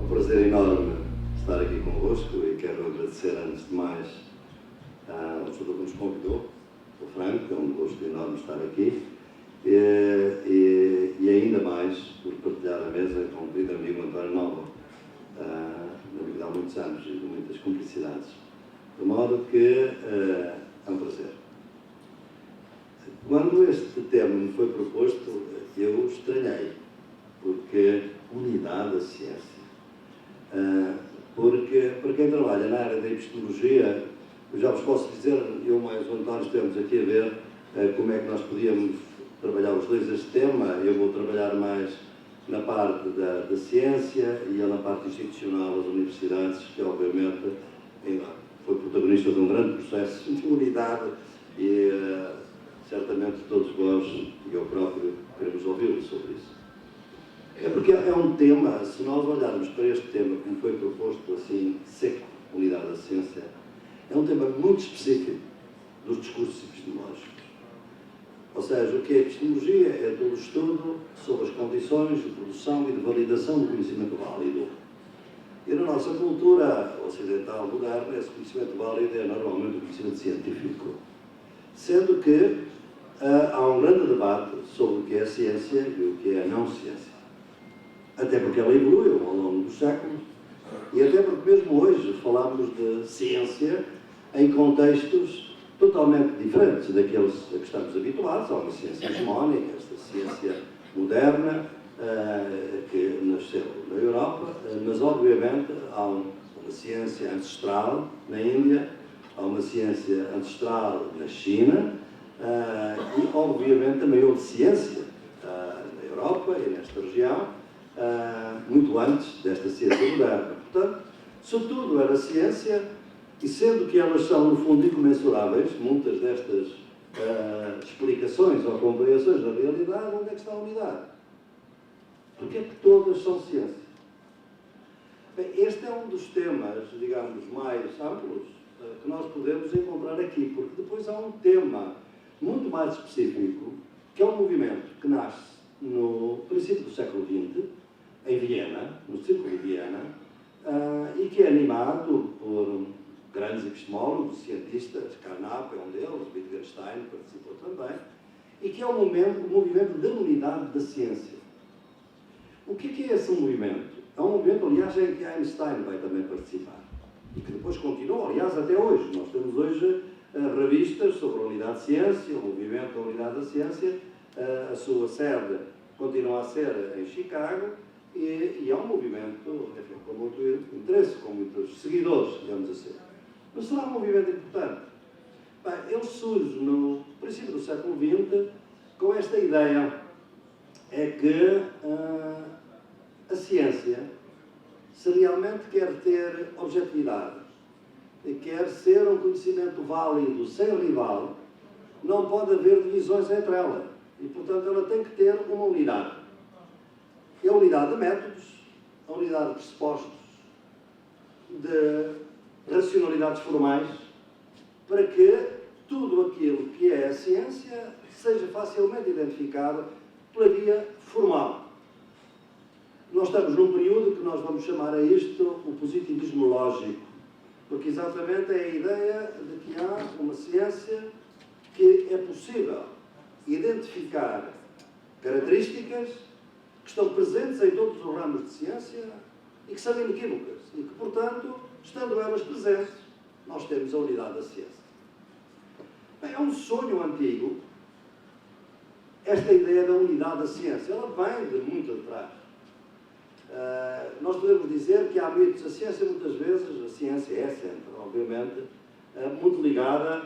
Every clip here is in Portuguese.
um prazer enorme estar aqui convosco e quero agradecer antes de mais ao professor que nos convidou, o Franco, é um gosto enorme estar aqui e ainda mais por partilhar a mesa com o querido amigo António Nova, amigo de há muitos anos e de muitas cumplicidades, de modo que é um prazer. Quando este tema me foi proposto, eu estranhei, porque unidade da ciência. Porque para quem trabalha na área da epistemologia, eu já vos posso dizer, eu mais o António estamos aqui a ver como é que nós podíamos trabalhar os dois este tema. Eu vou trabalhar mais na parte da ciência e ele na parte institucional das universidades, que obviamente foi protagonista de um grande processo de unidade e certamente todos vós e eu próprio queremos ouvir sobre isso. É porque é um tema, se nós olharmos para este tema como foi proposto assim, seco, unidade da ciência, é um tema muito específico dos discursos epistemológicos. Ou seja, o que é epistemologia é todo o estudo sobre as condições de produção e de validação do conhecimento válido. E na nossa cultura ocidental moderna, esse conhecimento válido é normalmente o conhecimento científico. Sendo que há um grande debate sobre o que é ciência e o que é não ciência. Até porque ela evoluiu ao longo dos séculos e até porque mesmo hoje falamos de ciência em contextos totalmente diferentes daqueles a que estamos habituados. Há uma ciência hegemónica, esta ciência moderna que nasceu na Europa, mas obviamente há uma ciência ancestral na Índia, há uma ciência ancestral na China e obviamente também houve ciência na Europa e nesta região muito antes desta ciência moderna. Portanto, sobretudo era ciência, e sendo que elas são, no fundo, incomensuráveis, muitas destas explicações ou compreensões da realidade, onde é que está a unidade? Porque é que todas são ciência? Bem, este é um dos temas, digamos, mais amplos que nós podemos encontrar aqui, porque depois há um tema muito mais específico, que é um movimento que nasce no princípio do século XX, em Viena, no Círculo de Viena, e que é animado por grandes epistemólogos, cientistas, Carnap é um deles, Wittgenstein participou também, e que é o movimento da unidade da ciência. O que é esse movimento? É um movimento, aliás, em que Einstein vai também participar, e que depois continua, aliás, até hoje. Nós temos hoje revistas sobre a unidade de ciência, o movimento da unidade da ciência, a sua sede continua a ser em Chicago, e é um movimento, enfim, com muito interesse, com muitos seguidores, digamos assim. Mas será um movimento importante? Bem, ele surge no princípio do século XX com esta ideia, é que a ciência, se realmente quer ter objetividade e quer ser um conhecimento válido, sem rival, não pode haver divisões entre ela. E, portanto, ela tem que ter uma unidade. É a unidade de métodos, a unidade de pressupostos, de racionalidades formais, para que tudo aquilo que é a ciência seja facilmente identificado pela via formal. Nós estamos num período que nós vamos chamar a isto o positivismo lógico, porque exatamente é a ideia de que há uma ciência que é possível identificar características que estão presentes em todos os ramos de ciência e que são inequívocas e que, portanto, estando elas presentes, nós temos a unidade da ciência. Bem, é um sonho antigo esta ideia da unidade da ciência. Ela vem de muito atrás. Nós podemos dizer que há mitos. A ciência, muitas vezes, a ciência é sempre, obviamente, muito ligada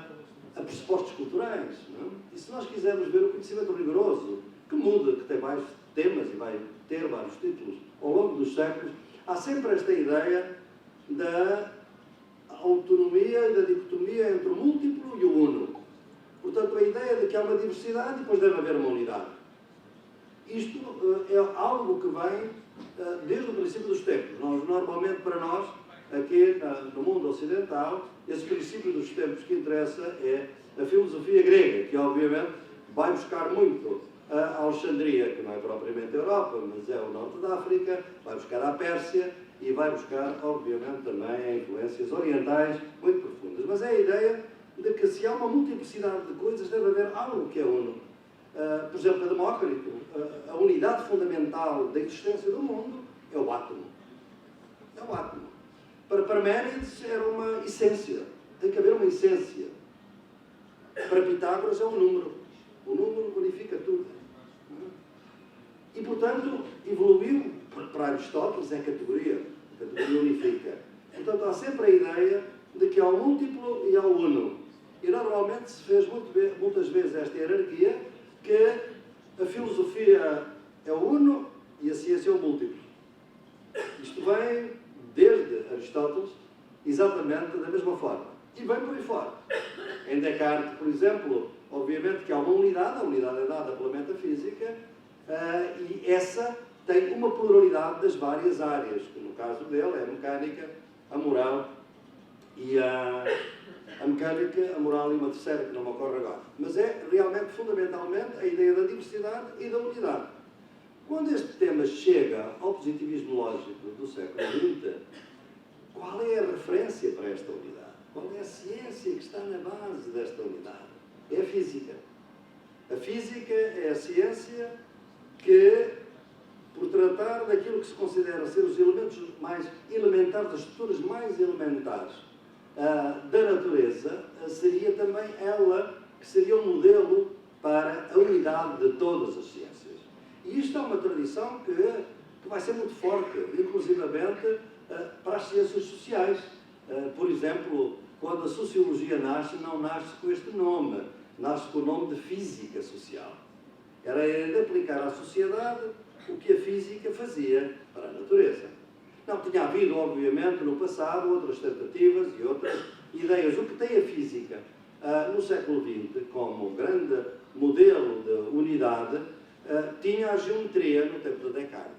a pressupostos culturais. Não? E se nós quisermos ver o conhecimento rigoroso, que muda, que tem mais temas e vai ter vários títulos ao longo dos séculos, há sempre esta ideia da autonomia e da dicotomia entre o múltiplo e o uno. Portanto, a ideia de que há uma diversidade e depois deve haver uma unidade. Isto é algo que vem desde o princípio dos tempos. Normalmente, para nós, aqui no mundo ocidental, esse princípio dos tempos que interessa é a filosofia grega, que obviamente vai buscar muito a Alexandria, que não é propriamente a Europa, mas é o norte da África, vai buscar a Pérsia e vai buscar, obviamente, também influências orientais muito profundas. Mas é a ideia de que se há uma multiplicidade de coisas, deve haver algo que é uno. Por exemplo, a Demócrito, a unidade fundamental da existência do mundo é o átomo. É o átomo. Para Parménides era uma essência. Tem que haver uma essência. Para Pitágoras é um número. O número unifica tudo. E, portanto, evoluiu. Para Aristóteles é categoria. A categoria unifica. Portanto, há sempre a ideia de que há o múltiplo e há o uno. E normalmente se fez muitas vezes esta hierarquia, que a filosofia é o uno e a ciência é o múltiplo. Isto vem desde Aristóteles, exatamente da mesma forma. E vem por aí fora. Em Descartes, por exemplo, obviamente que há uma unidade, a unidade é dada pela metafísica, e essa tem uma pluralidade das várias áreas, que no caso dele é a mecânica, a moral e a mecânica, a moral e uma terceira que não me ocorre agora. Mas é realmente, fundamentalmente, a ideia da diversidade e da unidade. Quando este tema chega ao positivismo lógico do século XX, qual é a referência para esta unidade? Qual é a ciência que está na base desta unidade? É a física. A física é a ciência que, por tratar daquilo que se considera ser os elementos mais elementares, as estruturas mais elementares da natureza, seria também ela que seria um modelo para a unidade de todas as ciências. E isto é uma tradição que vai ser muito forte, inclusivamente para as ciências sociais. Por exemplo, quando a sociologia nasce, não nasce com este nome, nasce com o nome de física social. Era de aplicar à sociedade o que a física fazia para a natureza. Não, tinha havido, obviamente, no passado, outras tentativas e outras ideias. O que tem a física no século XX, como grande modelo de unidade, tinha a geometria no tempo de Descartes.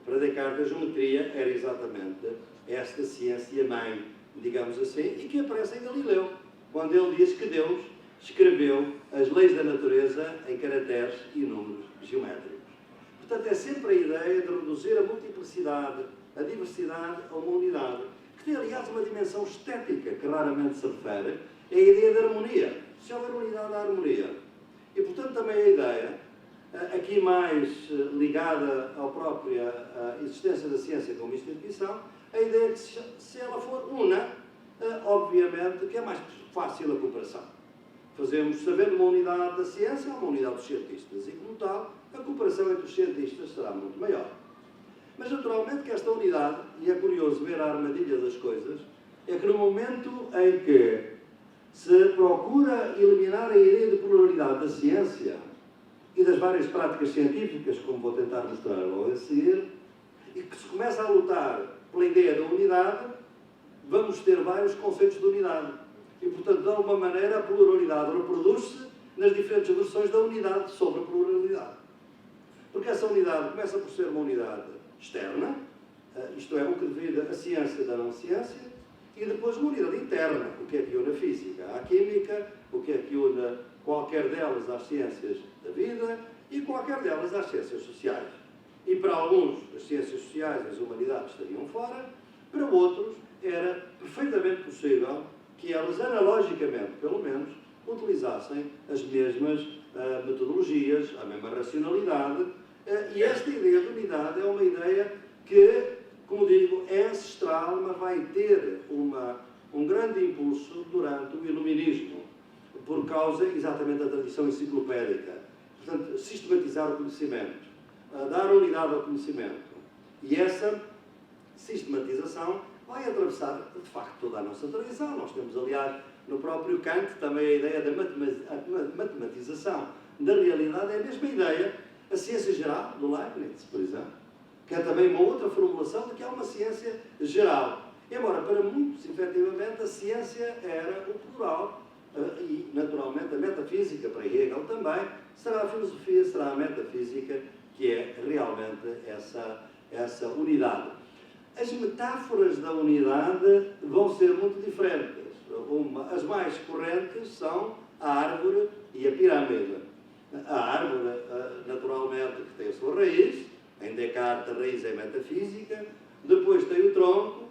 Para Descartes, a geometria era exatamente esta ciência-mãe, digamos assim, e que aparece em Galileu, quando ele diz que Deus escreveu as leis da natureza em caracteres e números geométricos. Portanto, é sempre a ideia de reduzir a multiplicidade, a diversidade a uma unidade, que tem, aliás, uma dimensão estética, que raramente se refere, é a ideia de harmonia. Se houver unidade, há harmonia. E, portanto, também a ideia, aqui mais ligada à própria existência da ciência como instituição, a ideia de que se ela for una, obviamente que é mais fácil a cooperação. Sabendo uma unidade da ciência, há uma unidade dos cientistas, e como tal, a cooperação entre os cientistas será muito maior. Mas, naturalmente, que esta unidade, e é curioso ver a armadilha das coisas, é que no momento em que se procura eliminar a ideia de pluralidade da ciência e das várias práticas científicas, como vou tentar mostrar logo a seguir, e que se começa a lutar pela ideia da unidade, vamos ter vários conceitos de unidade. E, portanto, de alguma maneira, a pluralidade reproduz-se nas diferentes versões da unidade sobre a pluralidade. Porque essa unidade começa por ser uma unidade externa, isto é, o que divide a ciência da não-ciência, e depois uma unidade interna, o que é que une a física à química, o que é que une qualquer delas às ciências da vida e qualquer delas às ciências sociais. E para alguns, as ciências sociais e as humanidades estariam fora, para outros, era perfeitamente possível que elas, analogicamente, pelo menos, utilizassem as mesmas metodologias, a mesma racionalidade, e esta ideia de unidade é uma ideia que, como digo, é ancestral, mas vai ter um grande impulso durante o Iluminismo, por causa exatamente da tradição enciclopédica. Portanto, sistematizar o conhecimento, dar unidade ao conhecimento. E essa sistematização vai atravessar, de facto, toda a nossa tradição. Nós temos, aliás, no próprio Kant, também a ideia da matematização da realidade, é a mesma ideia. A ciência geral, do Leibniz, por exemplo, que é também uma outra formulação de que há uma ciência geral. Embora, para muitos, efetivamente, a ciência era o plural, e, naturalmente, a metafísica, para Hegel também, será a filosofia, será a metafísica, que é realmente essa unidade. As metáforas da unidade vão ser muito diferentes. As mais correntes são a árvore e a pirâmide. A árvore, naturalmente, que tem a sua raiz. Em Descartes, a raiz é metafísica. Depois tem o tronco,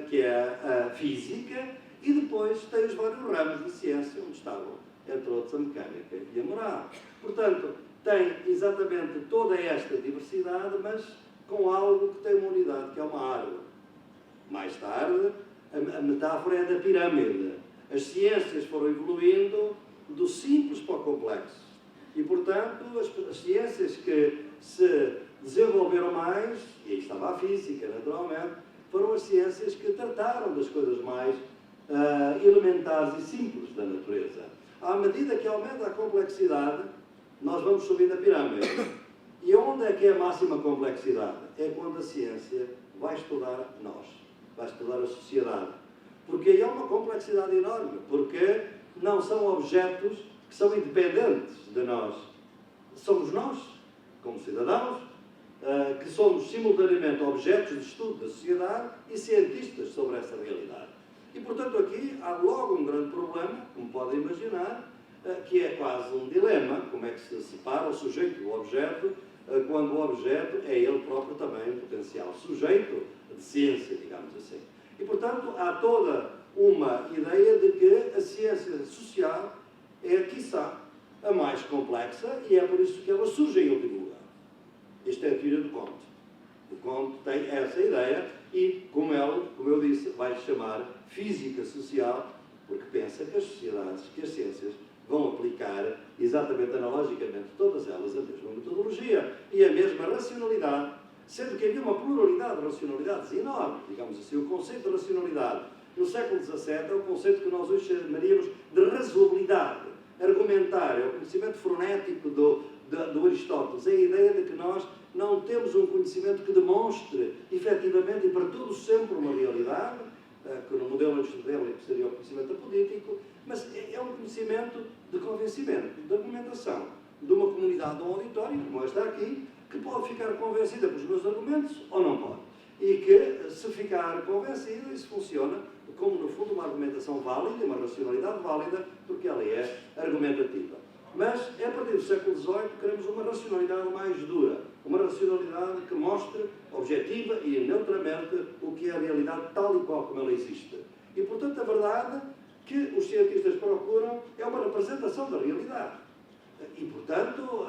que é a física. E depois tem os vários ramos de ciência, onde estavam, entre outros, a mecânica e a moral. Portanto, tem exatamente toda esta diversidade, mas com algo que tem uma unidade, que é uma árvore. Mais tarde, a metáfora é da pirâmide. As ciências foram evoluindo do simples para o complexo. E, portanto, as ciências que se desenvolveram mais, e aí estava a física, naturalmente, foram as ciências que trataram das coisas mais elementares e simples da natureza. À medida que aumenta a complexidade, nós vamos subindo a pirâmide. E onde é que é a máxima complexidade? É quando a ciência vai estudar nós, vai estudar a sociedade. Porque aí há uma complexidade enorme, porque não são objetos que são independentes de nós. Somos nós, como cidadãos, que somos simultaneamente objetos de estudo da sociedade e cientistas sobre essa realidade. E, portanto, aqui há logo um grande problema, como podem imaginar, que é quase um dilema, como é que se separa o sujeito do objeto, quando o objeto é ele próprio também um potencial sujeito de ciência, digamos assim. E, portanto, há toda uma ideia de que a ciência social é, quiçá, a mais complexa e é por isso que ela surge em último lugar. Esta é a teoria do Comte. O Comte tem essa ideia e, como eu disse, vai chamar física social, porque pensa que as sociedades, que as ciências vão aplicar exatamente analogicamente todas elas a mesma metodologia e a mesma racionalidade, sendo que havia uma pluralidade de racionalidades enorme, digamos assim. O conceito de racionalidade no século XVII é o conceito que nós hoje chamaríamos de razoabilidade. Argumentar é o conhecimento frenético do Aristóteles, é a ideia de que nós não temos um conhecimento que demonstre efetivamente e para todo sempre uma realidade, que no modelo aristotélico seria o conhecimento político, mas é um conhecimento de convencimento, de argumentação, de uma comunidade, de um auditório, como esta aqui, que pode ficar convencida pelos meus argumentos ou não pode. E que, se ficar convencida, isso funciona como, no fundo, uma argumentação válida, uma racionalidade válida, porque ela é argumentativa. Mas, a partir do século XVIII, queremos uma racionalidade mais dura, uma racionalidade que mostre, objetiva e neutramente, o que é a realidade tal e qual como ela existe. E, portanto, a verdade que os cientistas procuram é uma representação da realidade. E, portanto,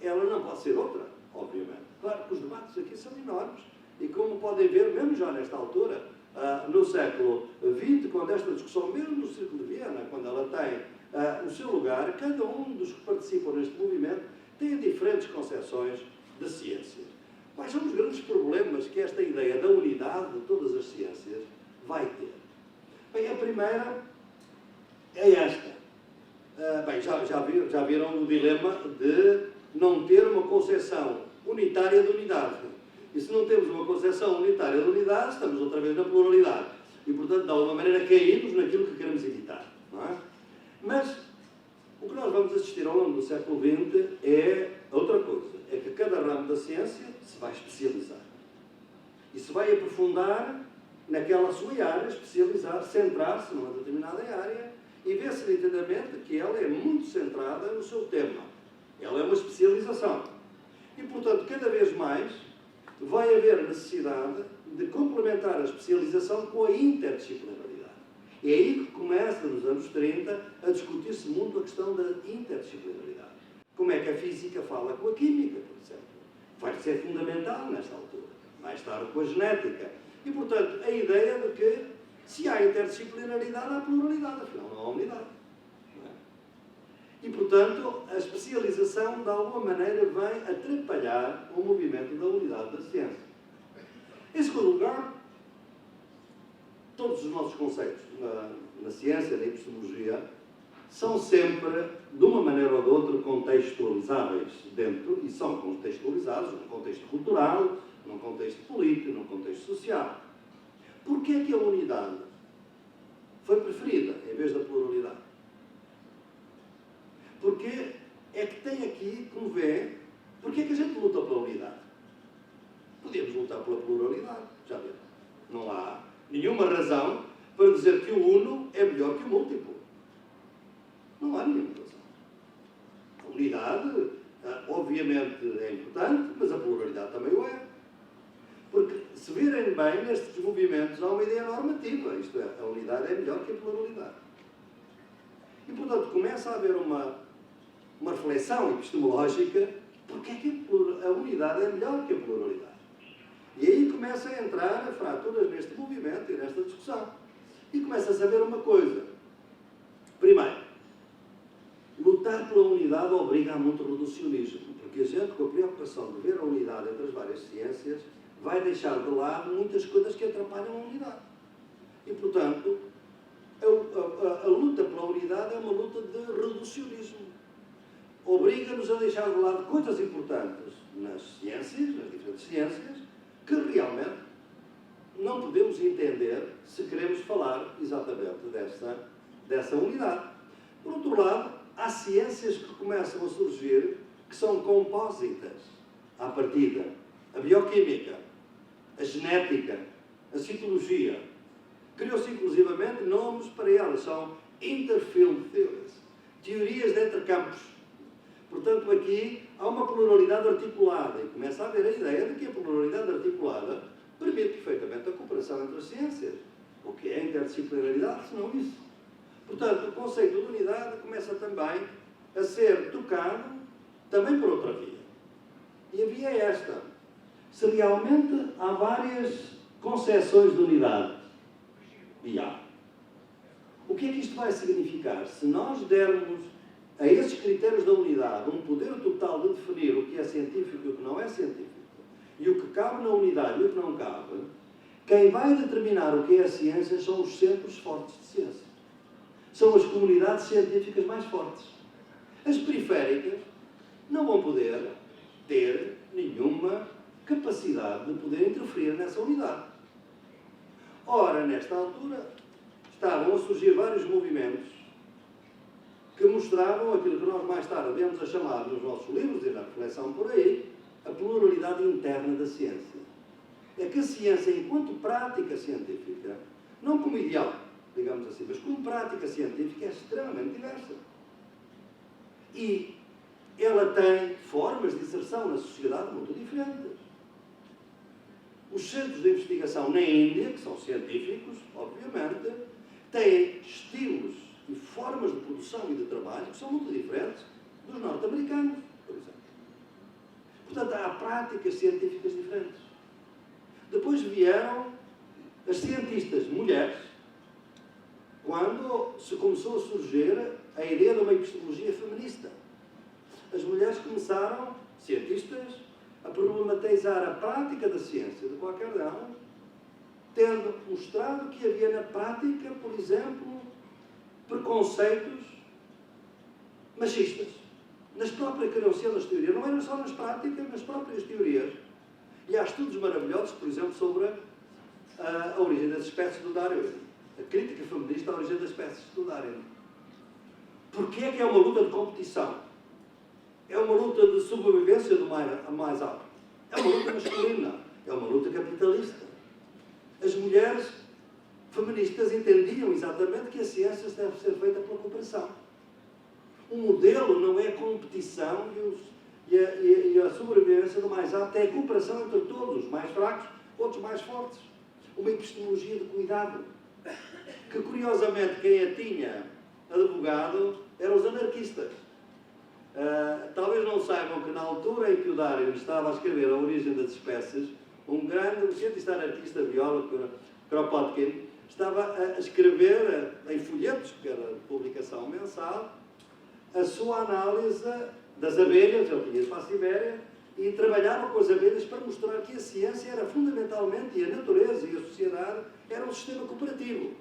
ela não pode ser outra, obviamente. Claro que os debates aqui são enormes. E como podem ver, mesmo já nesta altura, no século XX, quando esta discussão, mesmo no Círculo de Viena, quando ela tem o seu lugar, cada um dos que participam neste movimento tem diferentes concepções de ciência. Quais são os grandes problemas que esta ideia da unidade de todas as ciências vai ter? Bem, a primeira é esta. Bem, já viram o dilema de não ter uma concepção unitária de unidade. E se não temos uma concepção unitária de unidade, estamos outra vez na pluralidade. E, portanto, de alguma maneira, caímos naquilo que queremos evitar. Não é? Mas o que nós vamos assistir ao longo do século XX é outra coisa. É que cada ramo da ciência se vai especializar. E se vai aprofundar naquela sua área, especializar, centrar-se numa determinada área e ver-se nitidamente que ela é muito centrada no seu tema. Ela é uma especialização. E, portanto, cada vez mais vai haver necessidade de complementar a especialização com a interdisciplinaridade. É aí que começa, nos anos 30, a discutir-se muito a questão da interdisciplinaridade. Como é que a física fala com a química, por exemplo? Vai ser fundamental nesta altura. Mais tarde com a genética. E, portanto, a ideia de que se há interdisciplinaridade, há pluralidade, afinal não há unidade. E, portanto, a especialização, de alguma maneira, vai atrapalhar o movimento da unidade da ciência. Em segundo lugar, todos os nossos conceitos na ciência, na epistemologia, são sempre, de uma maneira ou de outra, contextualizáveis dentro, e são contextualizados num contexto cultural, num contexto político, num contexto social. Porquê é que a unidade foi preferida em vez da pluralidade? Porque é que tem aqui, como vê, porque é que a gente luta pela unidade? Podíamos lutar pela pluralidade, já viram? Não há nenhuma razão para dizer que o uno é melhor que o múltiplo. Não há nenhuma razão. A unidade, obviamente, é importante, mas a pluralidade também o é. Porque, se virem bem, nestes movimentos há uma ideia normativa, isto é, a unidade é melhor que a pluralidade. E, portanto, começa a haver uma reflexão epistemológica, porque é que a unidade é melhor que a pluralidade. E aí começa a entrar fraturas neste movimento e nesta discussão. E começa a saber uma coisa. Primeiro, lutar pela unidade obriga a muito reducionismo, porque a gente, com a preocupação de ver a unidade entre as várias ciências, vai deixar de lado muitas coisas que atrapalham a unidade. E, portanto, a luta pela unidade é uma luta de reducionismo. Obriga-nos a deixar de lado coisas importantes nas ciências, nas diferentes ciências, que realmente não podemos entender se queremos falar exatamente dessa unidade. Por outro lado, há ciências que começam a surgir que são compósitas à partida. A bioquímica, a genética, a citologia. Criou-se inclusivamente nomes para elas, são interfield theories, teorias de entre campos. Portanto, aqui há uma pluralidade articulada e começa a haver a ideia de que a pluralidade articulada permite perfeitamente a cooperação entre as ciências. O que é a interdisciplinaridade, se não isso? Portanto, o conceito de unidade começa também a ser tocado também por outra via. E a via é esta. Se realmente há várias concepções de unidade, e há, o que é que isto vai significar? Se nós dermos a esses critérios da unidade um poder total de definir o que é científico e o que não é científico, e o que cabe na unidade e o que não cabe, quem vai determinar o que é a ciência são os centros fortes de ciência. São as comunidades científicas mais fortes. As periféricas não vão poder ter nenhuma capacidade de poder interferir nessa unidade. Ora, nesta altura, estavam a surgir vários movimentos que mostravam aquilo que nós mais tarde viemos a chamar nos nossos livros e na reflexão por aí, a pluralidade interna da ciência. É que a ciência, enquanto prática científica, não como ideal, digamos assim, mas como prática científica, é extremamente diversa. E ela tem formas de inserção na sociedade muito diferentes. Os centros de investigação na Índia, que são científicos, obviamente, têm estilos e formas de produção e de trabalho que são muito diferentes dos norte-americanos, por exemplo. Portanto, há práticas científicas diferentes. Depois vieram as cientistas mulheres, quando se começou a surgir a ideia de uma epistemologia feminista. As mulheres começaram, cientistas, a problematizar a prática da ciência de qualquer delas, tendo mostrado que havia na prática, por exemplo, preconceitos machistas. Nas próprias criação das teorias, não era só nas práticas, nas próprias teorias. E há estudos maravilhosos, por exemplo, sobre a origem das espécies do Darwin. A crítica feminista à origem das espécies do Darwin. Porquê é que é uma luta de competição? É uma luta de sobrevivência do mais alto. É uma luta masculina. É uma luta capitalista. As mulheres feministas entendiam exatamente que a ciência deve ser feita pela cooperação. O modelo não é a competição e a sobrevivência do mais alto, é a cooperação entre todos, os mais fracos, outros mais fortes. Uma epistemologia de cuidado, que curiosamente quem a tinha advogado eram os anarquistas. Talvez não saibam que na altura em que o Darwin estava a escrever A Origem das Espécies, um cientista anarquista, biólogo, Kropotkin, estava a escrever em folhetos, que era publicação mensal, a sua análise das abelhas. Ele tinha ido para a Sibéria e trabalhava com as abelhas para mostrar que a ciência era fundamentalmente, e a natureza e a sociedade, era um sistema cooperativo.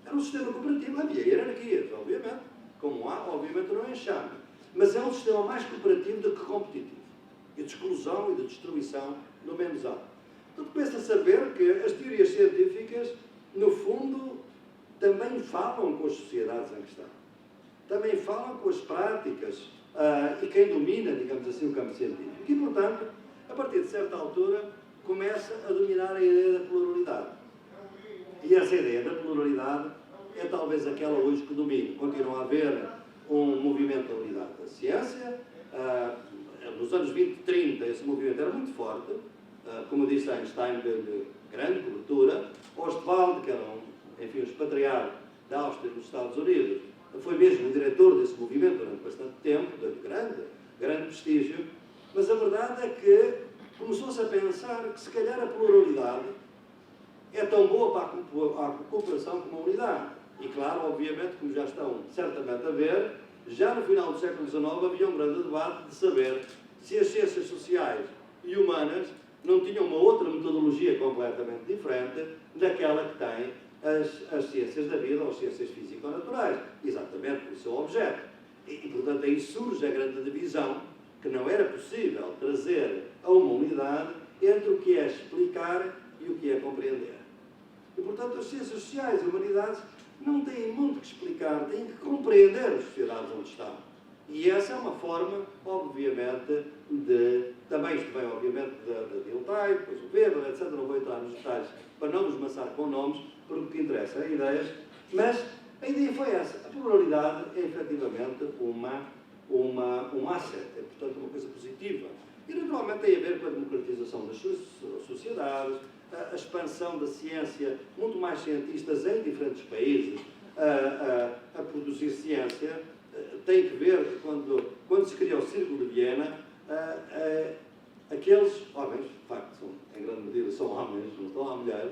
Era um sistema cooperativo. Havia hierarquias, obviamente, como há, obviamente não é enxame, mas é um sistema mais cooperativo do que competitivo, e de exclusão e de destruição no menos alto. Portanto, começa a saber que as teorias científicas, no fundo, também falam com as sociedades em questão. Também falam com as práticas e quem domina, digamos assim, o campo científico. E, portanto, a partir de certa altura, começa a dominar a ideia da pluralidade. E essa ideia da pluralidade é talvez aquela hoje que domina. Continua a haver um movimento da unidade da ciência. Nos anos 20 e 30 esse movimento era muito forte. Como eu disse, Einstein deu-lhe grande cobertura. Ostwald, que era enfim, o expatriado da Áustria nos Estados Unidos, foi mesmo o diretor desse movimento durante bastante tempo, deu-lhe grande prestígio. Mas a verdade é que começou-se a pensar que se calhar a pluralidade é tão boa para a cooperação como a unidade. E claro, obviamente, como já estão certamente a ver, já no final do século XIX havia um grande debate de saber se as ciências sociais e humanas não tinham uma outra metodologia completamente diferente daquela que tem as ciências da vida ou as ciências físico-naturais, exatamente o seu objeto. E, portanto, aí surge a grande divisão que não era possível trazer a uma unidade entre o que é explicar e o que é compreender. E, portanto, as ciências sociais e humanidades não têm muito que explicar, têm que compreender as sociedades onde estão. E essa é uma forma, obviamente, de... Também isto vem, obviamente, da Dilthey, depois o Weber, etc. Não vou entrar nos detalhes para não nos maçar com nomes, porque o que interessa é ideias. Mas a ideia foi essa. A pluralidade é, efetivamente, um asset, é, portanto, uma coisa positiva. E, naturalmente, tem a ver com a democratização das sociedades, a expansão da ciência, muito mais cientistas em diferentes países a produzir ciência. Tem que ver, quando se cria o Círculo de Viena, aqueles homens, de facto, em grande medida são homens, não estão lá mulheres,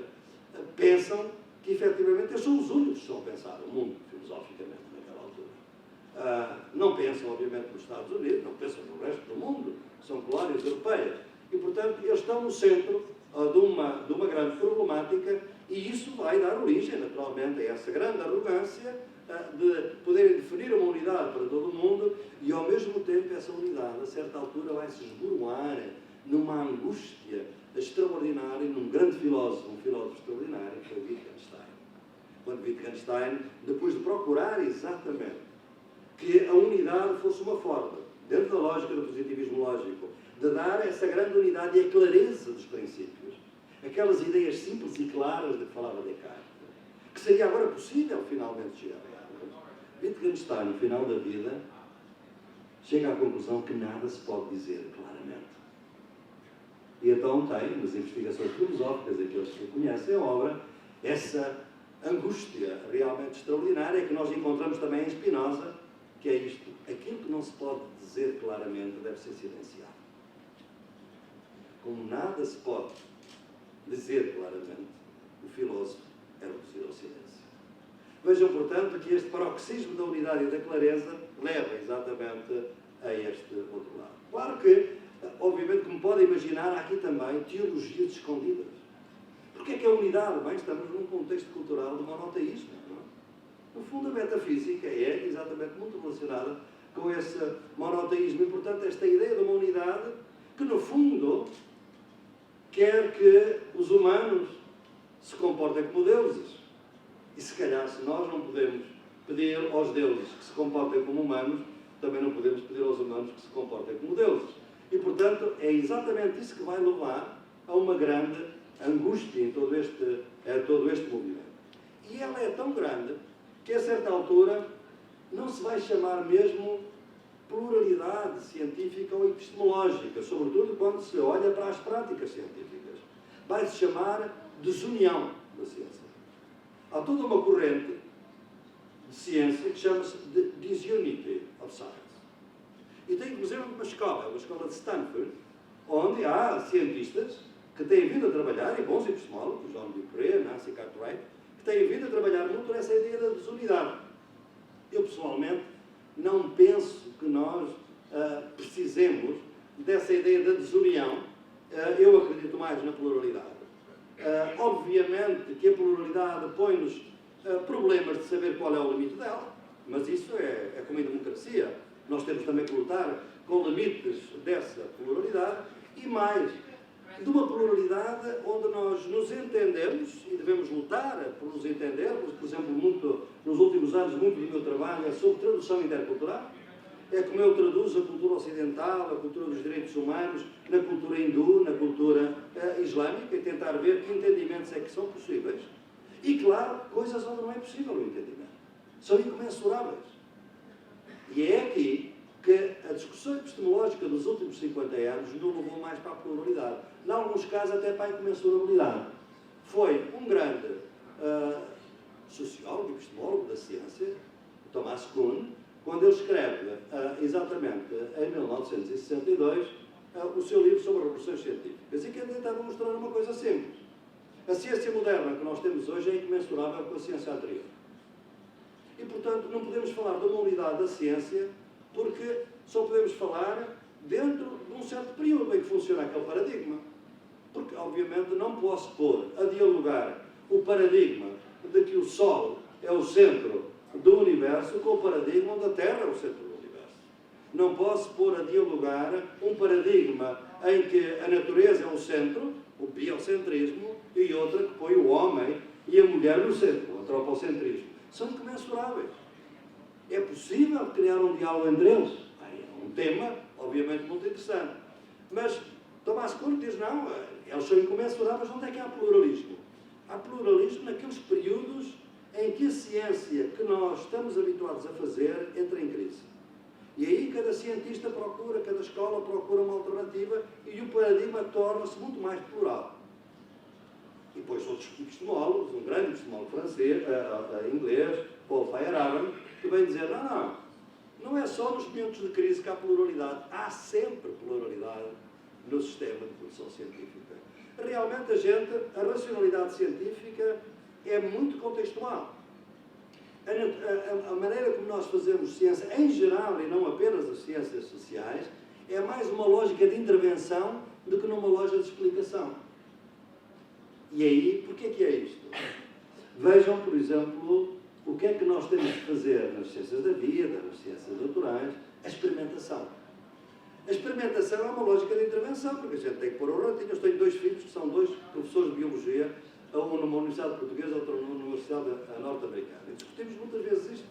pensam que, efetivamente, eles são os únicos que estão a pensar o mundo, filosoficamente, naquela altura. Não pensam, obviamente, nos Estados Unidos, não pensam no resto do mundo, são colónias europeias. E, portanto, eles estão no centro de uma grande problemática e isso vai dar origem, naturalmente, a essa grande arrogância de poderem definir uma unidade para todo o mundo e, ao mesmo tempo, essa unidade, a certa altura, vai se esboroar numa angústia extraordinária, num grande filósofo, um filósofo extraordinário, que foi Wittgenstein. Quando Wittgenstein, depois de procurar exatamente que a unidade fosse uma forma, dentro da lógica do positivismo lógico, de dar essa grande unidade e a clareza dos princípios, aquelas ideias simples e claras de que falava Descartes, que seria agora possível finalmente chegar a elas. Wittgenstein, no final da vida, chega à conclusão que nada se pode dizer claramente. E então tem, nas investigações filosóficas, aqueles que conhecem a obra, essa angústia realmente extraordinária que nós encontramos também em Spinoza, que é isto: aquilo que não se pode dizer claramente deve ser silenciado. Como nada se pode dizer claramente, o filósofo é reduzir ao silêncio. Vejam, portanto, que este paroxismo da unidade e da clareza leva exatamente a este outro lado. Claro que, obviamente, como podem imaginar, há aqui também teologias escondidas. Porquê é que a unidade? Bem, estamos num contexto cultural de monoteísmo. Não é? No fundo, a metafísica é exatamente muito relacionada com esse monoteísmo. E, portanto, esta ideia de uma unidade que, no fundo, quer que os humanos se comportem como deuses. E, se calhar, se nós não podemos pedir aos deuses que se comportem como humanos, também não podemos pedir aos humanos que se comportem como deuses. E, portanto, é exatamente isso que vai levar a uma grande angústia em todo este movimento. E ela é tão grande que, a certa altura, não se vai chamar mesmo pluralidade científica ou epistemológica, sobretudo quando se olha para as práticas científicas. Vai-se chamar desunião da ciência. Há toda uma corrente de ciência que chama-se de disunity of science. E tem, inclusive, uma escola de Stanford, onde há cientistas que têm vindo a trabalhar, e bons epistemólogos, John Dupré, Nancy Cartwright, que têm vindo a trabalhar muito nessa ideia da desunidade. Eu, pessoalmente, não penso que nós precisemos dessa ideia da desunião. Eu acredito mais na pluralidade. Obviamente que a pluralidade põe-nos problemas de saber qual é o limite dela, mas isso é como em democracia. Nós temos também que lutar com limites dessa pluralidade e mais, de uma pluralidade onde nós nos entendemos e devemos lutar por nos entendermos. Por exemplo, nos últimos anos, muito do meu trabalho é sobre tradução intercultural. É como eu traduzo a cultura ocidental, a cultura dos direitos humanos, na cultura hindu, na cultura islâmica, e tentar ver que entendimentos é que são possíveis. E, claro, coisas onde não é possível o entendimento. São incomensuráveis. E é aqui que a discussão epistemológica dos últimos 50 anos nos levou mais para a pluralidade. Em alguns casos, até para a incomensurabilidade. Foi um grande sociólogo, epistemólogo da ciência, Thomas Kuhn, quando ele escreve, exatamente em 1962, o seu livro sobre revoluções científicas, e que ele tentava mostrar uma coisa simples. A ciência moderna que nós temos hoje é incomensurável com a ciência anterior. E, portanto, não podemos falar de uma unidade da ciência porque só podemos falar dentro de um certo período em que funciona aquele paradigma. Porque, obviamente, não posso pôr a dialogar o paradigma de que o Sol é o centro do universo com o paradigma onde a Terra é o centro do universo. Não posso pôr a dialogar um paradigma em que a natureza é o centro, o biocentrismo, e outra que põe o homem e a mulher no centro, o antropocentrismo. São incomensuráveis. É possível criar um diálogo entre eles? É um tema, obviamente, muito interessante. Mas Thomas Kuhn diz, não, eles são incomensuráveis. Onde é que há pluralismo? Há pluralismo naqueles períodos em que a ciência que nós estamos habituados a fazer entra em crise. E aí cada cientista procura, cada escola procura uma alternativa e o paradigma torna-se muito mais plural. E depois outros epistemólogos, um grande epistemólogo francês, inglês, Paul Feyerabend, que vem dizer, não é só nos momentos de crise que há pluralidade, há sempre pluralidade no sistema de produção científica. Realmente a racionalidade científica é muito contextual. A maneira como nós fazemos ciência, em geral, e não apenas as ciências sociais, é mais uma lógica de intervenção do que numa lógica de explicação. E aí, porquê que é isto? Vejam, por exemplo, o que é que nós temos de fazer nas ciências da vida, nas ciências naturais, a experimentação. A experimentação é uma lógica de intervenção, porque a gente tem que pôr o ratinho. Eu tenho 2 filhos que são 2 professores de biologia, um numa universidade portuguesa, outro numa universidade norte-americana. E discutimos muitas vezes isto.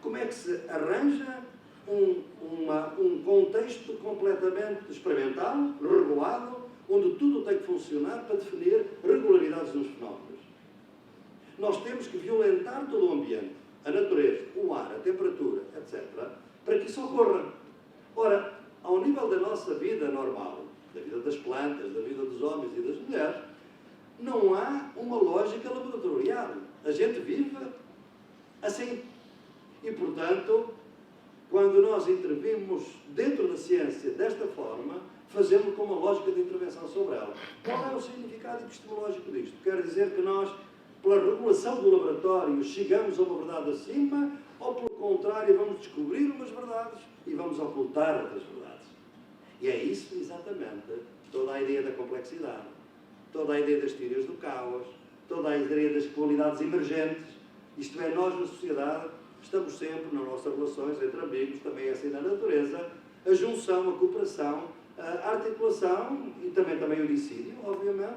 Como é que se arranja um contexto completamente experimental, regulado, onde tudo tem que funcionar para definir regularidades nos fenómenos. Nós temos que violentar todo o ambiente, a natureza, o ar, a temperatura, etc., para que isso ocorra. Ora, ao nível da nossa vida normal, da vida das plantas, da vida dos homens e das mulheres, não há uma lógica laboratorial. A gente vive assim. E, portanto, quando nós intervimos dentro da ciência desta forma, fazemos com uma lógica de intervenção sobre ela. Qual é o significado epistemológico disto? Quer dizer que nós, pela regulação do laboratório, chegamos a uma verdade acima, ou pelo contrário, vamos descobrir umas verdades e vamos ocultar outras verdades. E é isso exatamente toda a ideia da complexidade, toda a ideia das teorias do caos, toda a ideia das qualidades emergentes. Isto é, nós na sociedade estamos sempre nas nossas relações entre amigos, também é assim na natureza, a junção, a cooperação, a articulação e também o dissídio, obviamente,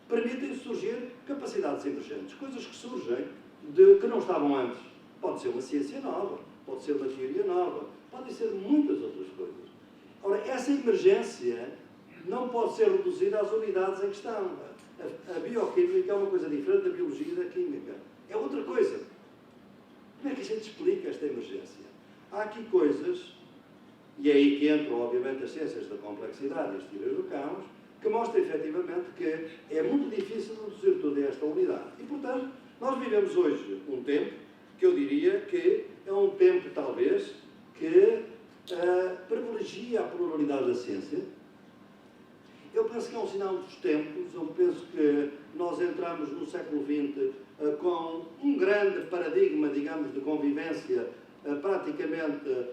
permitem surgir capacidades emergentes, coisas que surgem que não estavam antes. Pode ser uma ciência nova, pode ser uma teoria nova, podem ser muitas outras coisas. Ora, essa emergência não pode ser reduzida às unidades em questão. A bioquímica é uma coisa diferente da biologia e da química. É outra coisa. Como é que a gente explica esta emergência? Há aqui coisas, e é aí que entram, obviamente, as ciências da complexidade e as teorias do caos, que mostram, efetivamente, que é muito difícil reduzir toda esta unidade. E, portanto, nós vivemos hoje um tempo que eu diria que é um tempo, talvez, que privilegia a pluralidade da ciência. Eu penso que é um sinal dos tempos. Eu penso que nós entramos no século XX com um grande paradigma, digamos, de convivência praticamente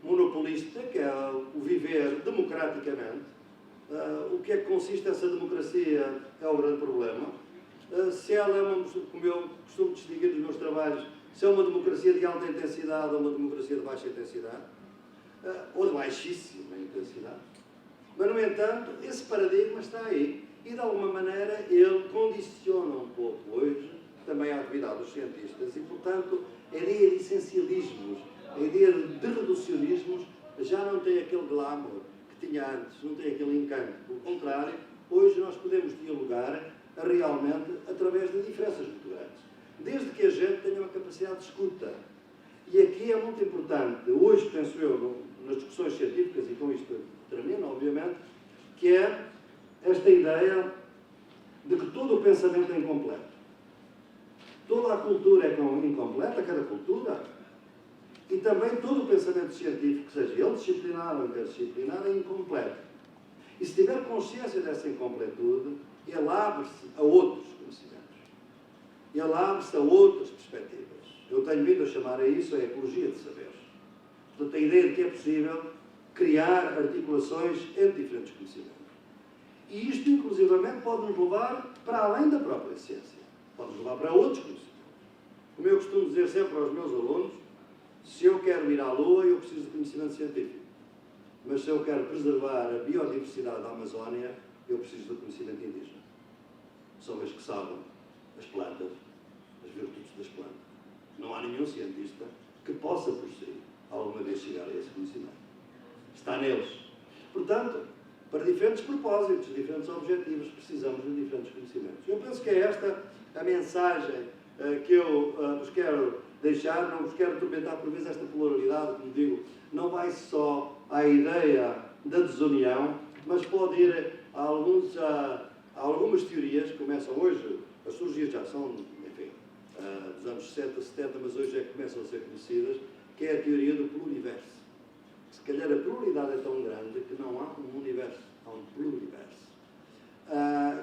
monopolista, que é o viver democraticamente. O que é que consiste essa democracia é o grande problema. Se ela é como eu costumo distinguir nos meus trabalhos, se é uma democracia de alta intensidade ou uma democracia de baixa intensidade, ou de baixíssima intensidade. Mas, no entanto, esse paradigma está aí e, de alguma maneira, ele condiciona um pouco hoje também a atividade dos cientistas e, portanto, a ideia de essencialismos, a ideia de reducionismos já não tem aquele glamour que tinha antes, não tem aquele encanto. Pelo contrário, hoje nós podemos dialogar realmente através de diferenças muito grandes. Desde que a gente tenha uma capacidade de escuta. E aqui é muito importante, hoje penso eu, nas discussões científicas, e com isto termino, obviamente, que é esta ideia de que todo o pensamento é incompleto. Toda a cultura é incompleta, cada cultura, e também todo o pensamento científico, seja ele disciplinar ou interdisciplinar, é incompleto. E se tiver consciência dessa incompletude, ele abre-se a outros conhecimentos. Ele abre-se a outras perspectivas. Eu tenho vindo a chamar a isso a ecologia de saberes. Portanto, a ideia de que é possível criar articulações entre diferentes conhecimentos. E isto, inclusivamente, pode nos levar para além da própria ciência. Pode nos levar para outros conhecimentos. Como eu costumo dizer sempre aos meus alunos, se eu quero ir à Lua, eu preciso de conhecimento científico. Mas se eu quero preservar a biodiversidade da Amazónia, eu preciso do conhecimento indígena. São eles que sabem as plantas, as virtudes das plantas. Não há nenhum cientista que possa, por si, alguma vez chegar a esse conhecimento. Está neles. Portanto, para diferentes propósitos, diferentes objetivos, precisamos de diferentes conhecimentos. Eu penso que é esta a mensagem que eu vos quero deixar, não vos quero atormentar por vezes esta pluralidade, como digo, não vai só à ideia da desunião, mas pode ir a algumas teorias que começam hoje a surgir, já são, enfim, dos anos 60, 70, mas hoje é que começam a ser conhecidas, que é a teoria do pluriverso. Se calhar a pluralidade é tão grande que não há um universo, há um pluriverso.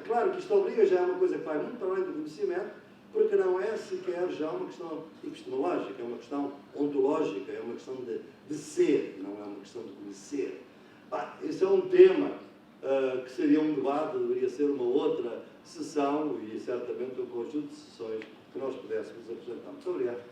Claro que isto obriga, já é uma coisa que vai muito para além do conhecimento, porque não é sequer já uma questão epistemológica, é uma questão ontológica, é uma questão de ser, não é uma questão de conhecer. Esse é um tema que seria um debate, deveria ser uma outra sessão e certamente um conjunto de sessões que nós pudéssemos apresentar. Muito obrigado.